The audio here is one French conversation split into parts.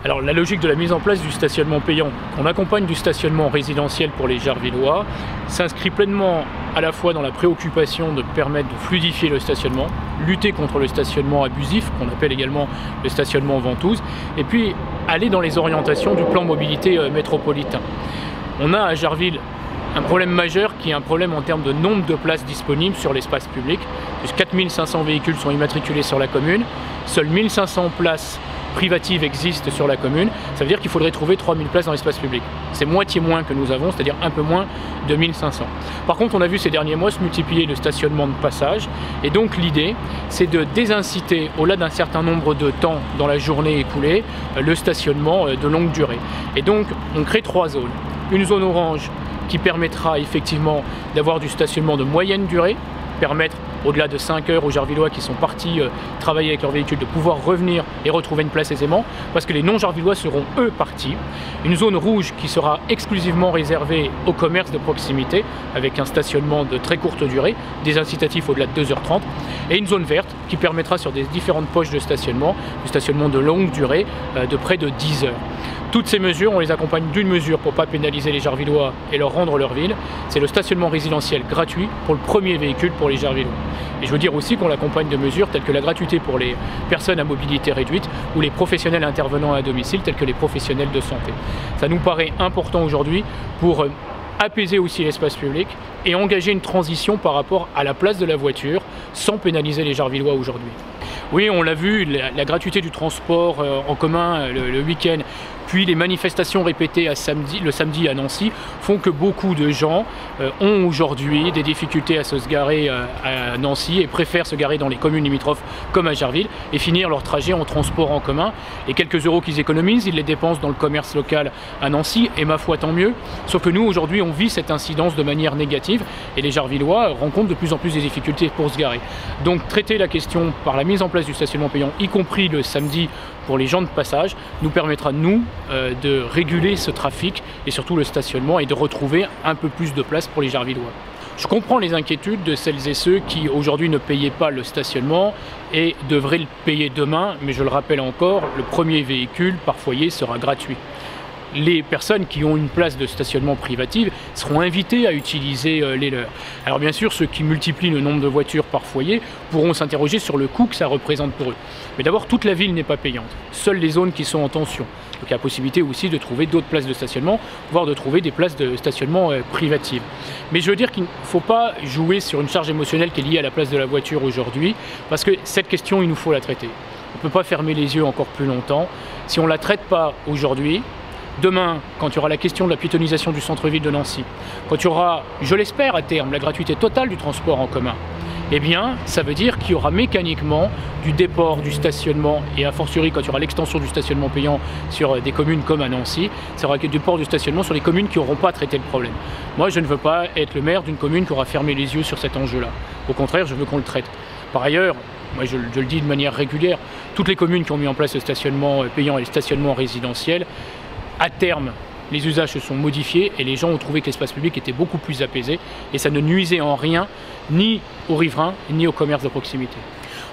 Alors la logique de la mise en place du stationnement payant, qu'on accompagne du stationnement résidentiel pour les Gervillois, s'inscrit pleinement à la fois dans la préoccupation de permettre de fluidifier le stationnement, lutter contre le stationnement abusif, qu'on appelle également le stationnement ventouse, et puis aller dans les orientations du plan mobilité métropolitain. On a à Gerville un problème majeur qui est un problème en termes de nombre de places disponibles sur l'espace public. 4500 véhicules sont immatriculés sur la commune, seules 1500 places privatives existent sur la commune, ça veut dire qu'il faudrait trouver 3000 places dans l'espace public. C'est moitié moins que nous avons, c'est-à-dire un peu moins de 1500. Par contre, on a vu ces derniers mois se multiplier le stationnement de passage, et donc l'idée, c'est de désinciter, au-delà d'un certain nombre de temps dans la journée écoulée, le stationnement de longue durée. Et donc, on crée 3 zones. Une zone orange qui permettra effectivement d'avoir du stationnement de moyenne durée, permettre au-delà de 5 heures aux Gervillois qui sont partis travailler avec leur véhicule de pouvoir revenir et retrouver une place aisément, parce que les non-Gervillois seront eux partis. Une zone rouge qui sera exclusivement réservée au commerce de proximité, avec un stationnement de très courte durée, des incitatifs au-delà de 2h30, et une zone verte qui permettra sur des différentes poches de stationnement, du stationnement de longue durée, de près de 10 heures. Toutes ces mesures, on les accompagne d'une mesure pour ne pas pénaliser les Gervillois et leur rendre leur ville, c'est le stationnement résidentiel gratuit pour le premier véhicule pour les Gervillois. Et je veux dire aussi qu'on l'accompagne de mesures telles que la gratuité pour les personnes à mobilité réduite ou les professionnels intervenant à domicile tels que les professionnels de santé. Ça nous paraît important aujourd'hui pour apaiser aussi l'espace public et engager une transition par rapport à la place de la voiture sans pénaliser les Gervillois aujourd'hui. Oui, on l'a vu, la gratuité du transport en commun le week-end, puis les manifestations répétées le samedi à Nancy font que beaucoup de gens ont aujourd'hui des difficultés à se garer à Nancy et préfèrent se garer dans les communes limitrophes comme à Gerville et finir leur trajet en transport en commun. Et quelques euros qu'ils économisent, ils les dépensent dans le commerce local à Nancy, et ma foi tant mieux. Sauf que nous aujourd'hui on vit cette incidence de manière négative et les Gervillois rencontrent de plus en plus des difficultés pour se garer. Donc traiter la question par la mise en place du stationnement payant, y compris le samedi pour les gens de passage, nous permettra nous de réguler ce trafic et surtout le stationnement et de retrouver un peu plus de place pour les Gervillois. Je comprends les inquiétudes de celles et ceux qui aujourd'hui ne payaient pas le stationnement et devraient le payer demain, mais je le rappelle encore, le premier véhicule par foyer sera gratuit. Les personnes qui ont une place de stationnement privative seront invitées à utiliser les leurs. Alors bien sûr, ceux qui multiplient le nombre de voitures par foyer pourront s'interroger sur le coût que ça représente pour eux. Mais d'abord, toute la ville n'est pas payante, seules les zones qui sont en tension. Donc il y a la possibilité aussi de trouver d'autres places de stationnement, voire de trouver des places de stationnement privatives. Mais je veux dire qu'il ne faut pas jouer sur une charge émotionnelle qui est liée à la place de la voiture aujourd'hui, parce que cette question, il nous faut la traiter. On ne peut pas fermer les yeux encore plus longtemps. Si on ne la traite pas aujourd'hui, demain, quand il y aura la question de la piétonisation du centre-ville de Nancy, quand il y aura, je l'espère à terme, la gratuité totale du transport en commun, eh bien, ça veut dire qu'il y aura mécaniquement du déport, du stationnement, et a fortiori quand il y aura l'extension du stationnement payant sur des communes comme à Nancy, ça aura du déport du stationnement sur les communes qui n'auront pas traité le problème. Moi, je ne veux pas être le maire d'une commune qui aura fermé les yeux sur cet enjeu-là. Au contraire, je veux qu'on le traite. Par ailleurs, moi je le dis de manière régulière, toutes les communes qui ont mis en place le stationnement payant et le stationnement résidentiel, à terme, les usages se sont modifiés et les gens ont trouvé que l'espace public était beaucoup plus apaisé et ça ne nuisait en rien ni aux riverains ni au commerce de proximité.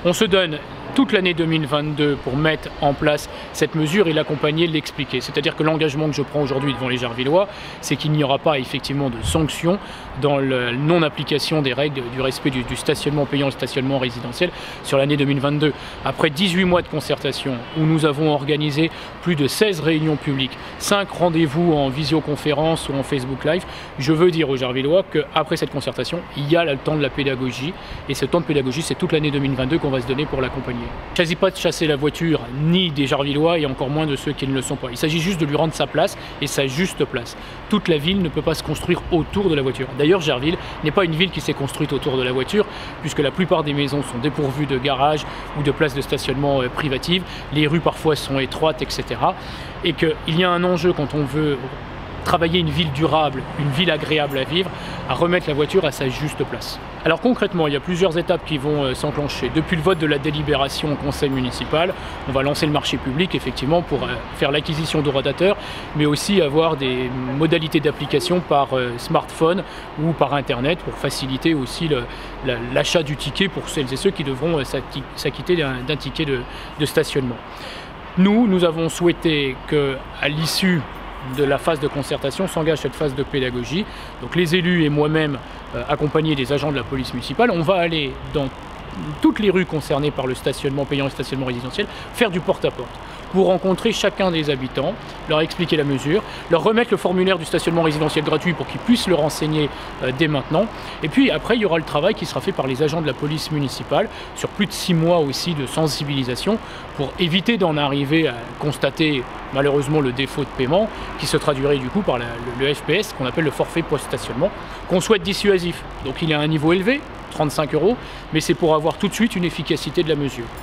On se donne toute l'année 2022 pour mettre en place cette mesure et l'accompagner, l'expliquer. C'est-à-dire que l'engagement que je prends aujourd'hui devant les Gervillois, c'est qu'il n'y aura pas effectivement de sanctions dans la non-application des règles du respect du stationnement payant, le stationnement résidentiel sur l'année 2022. Après 18 mois de concertation où nous avons organisé plus de 16 réunions publiques, 5 rendez-vous en visioconférence ou en Facebook Live, je veux dire aux Gervillois qu'après cette concertation, il y a le temps de la pédagogie et ce temps de pédagogie, c'est toute l'année 2022 qu'on va se donner pour l'accompagner. Il ne s'agit pas de chasser la voiture ni des Gervillois et encore moins de ceux qui ne le sont pas. Il s'agit juste de lui rendre sa place et sa juste place. Toute la ville ne peut pas se construire autour de la voiture. D'ailleurs, Gerville n'est pas une ville qui s'est construite autour de la voiture puisque la plupart des maisons sont dépourvues de garages ou de places de stationnement privatives. Les rues parfois sont étroites, etc. Et qu'il y a un enjeu quand on veut travailler une ville durable, une ville agréable à vivre, à remettre la voiture à sa juste place. Alors concrètement, il y a plusieurs étapes qui vont s'enclencher. Depuis le vote de la délibération au conseil municipal, on va lancer le marché public effectivement pour faire l'acquisition de rotateurs, mais aussi avoir des modalités d'application par smartphone ou par internet pour faciliter aussi l'achat du ticket pour celles et ceux qui devront s'acquitter d'un ticket de stationnement. Nous avons souhaité qu'à l'issue de la phase de concertation s'engage cette phase de pédagogie. Donc les élus et moi-même, accompagnés des agents de la police municipale, on va aller dans toutes les rues concernées par le stationnement payant et le stationnement résidentiel, faire du porte-à-porte pour rencontrer chacun des habitants, leur expliquer la mesure, leur remettre le formulaire du stationnement résidentiel gratuit pour qu'ils puissent le renseigner dès maintenant. Et puis après, il y aura le travail qui sera fait par les agents de la police municipale sur plus de 6 mois aussi de sensibilisation pour éviter d'en arriver à constater malheureusement le défaut de paiement qui se traduirait du coup par le FPS, qu'on appelle le forfait post-stationnement, qu'on souhaite dissuasif. Donc il est à un niveau élevé, 35 €, mais c'est pour avoir tout de suite une efficacité de la mesure.